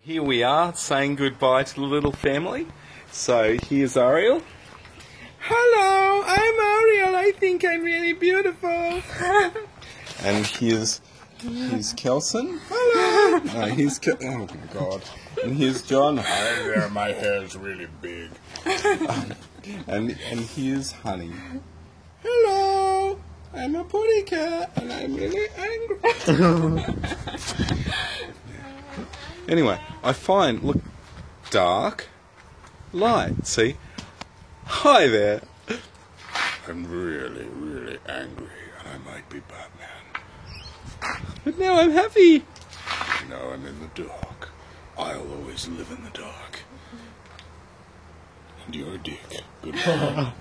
Here we are, saying goodbye to the little family. So here's Ariel. Hello, I'm Ariel. I think I'm really beautiful. And here's Kelson. Hello. Oh my God. And here's John. Hi there, my hair's really big. And here's Honey. Hello, I'm a potty cat and I'm really angry. Anyway, I find, look, dark, light, see? Hi there. I'm really, really angry and I might be Batman. But now I'm happy. Now I'm in the dark. I'll always live in the dark. And you're a dick. Goodbye.